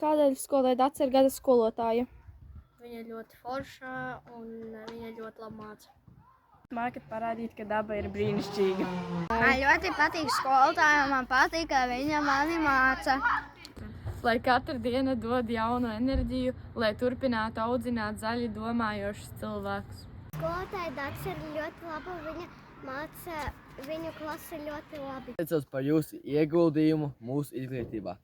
Kādēļ skolotāja Dace ir gada skolotāja? Viņa ir ļoti forša un viņa ļoti labi māca. Mākat parādīt, ka daba ir brīnišķīga. Man ļoti patīk skolotāja, man patīk, ka viņa mani māca. Lai katra diena dod jaunu enerģiju, lai turpinātu audzināt zaļi domājošus cilvēkus. Skolotāja Dace ir ļoti laba, viņa māca viņu klasi ļoti labi. Pateicos par jūsu ieguldījumu mūsu izglītībā,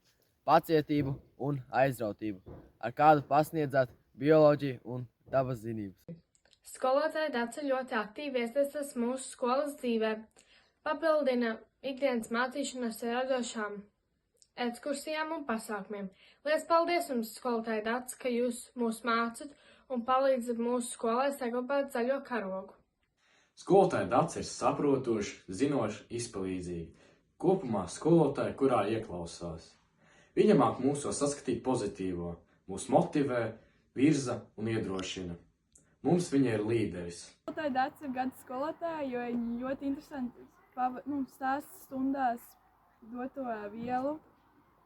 pacietību un aizrautību, ar kādu pasniedzāt bioloģiju un dabas zinības. Skolotāja Dace ļoti aktīvi iesaistās mūsu skolas dzīvē, papildina ikdienas mācīšanos ar radošām ekskursijām un pasākumiem. Lielas paldies jums, skolotāja Dace, ka jūs mūs mācat un palīdzat mūsu skolai saglabāt zaļo karogu. Skolotāja Dace ir saprotoša, zinoša, izpalīdzīga. Kopumā skolotāja, kurā ieklausās. Viņa māk mūsos saskatīt pozitīvo, mūs motivē, virza un iedrošina. Mums viņa ir līderis. Skolotāja Dace ir gada skolotāja, jo viņa ļoti interesanti stāsta stundās doto vielu.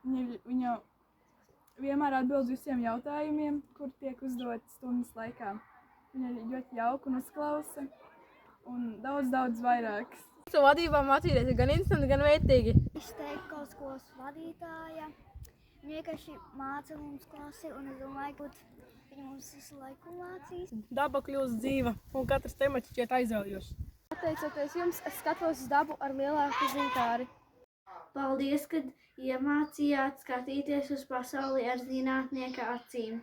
Viņa vienmēr atbild visiem jautājumiem, kur tiek uzdot stundas laikā. Viņa ir ļoti jauka un uzklausa un daudz vairāk. Mūsu vadībā mācīties ir gan interesanti, gan vērtīgi. Izteikti skolas vadītāja. Viņa vienkārši māca mums klasi un es domāju, ka viņa mums visu laiku mācīs. Daba kļūst dzīva un katrs temats šķiet aizraujošs. Pateicoties jums, es skatos uz dabu ar lielāku zinkāri. Paldies, ka iemācījāt skatīties uz pasauli ar zinātnieka acīm.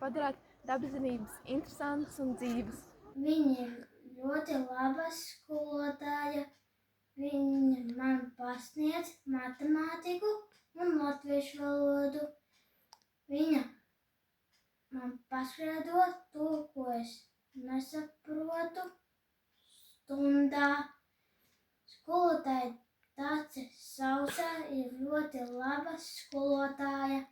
Padarāt dabaszinības interesantas un dzīves. Viņa ir ļoti laba skolotāja. Viņa man pasniedz matemātiku un latviešu valodu. Viņa man paskaidro to, ko es nesaprotu stundā. Skolotāja Dace Sausā ir ļoti laba skolotāja.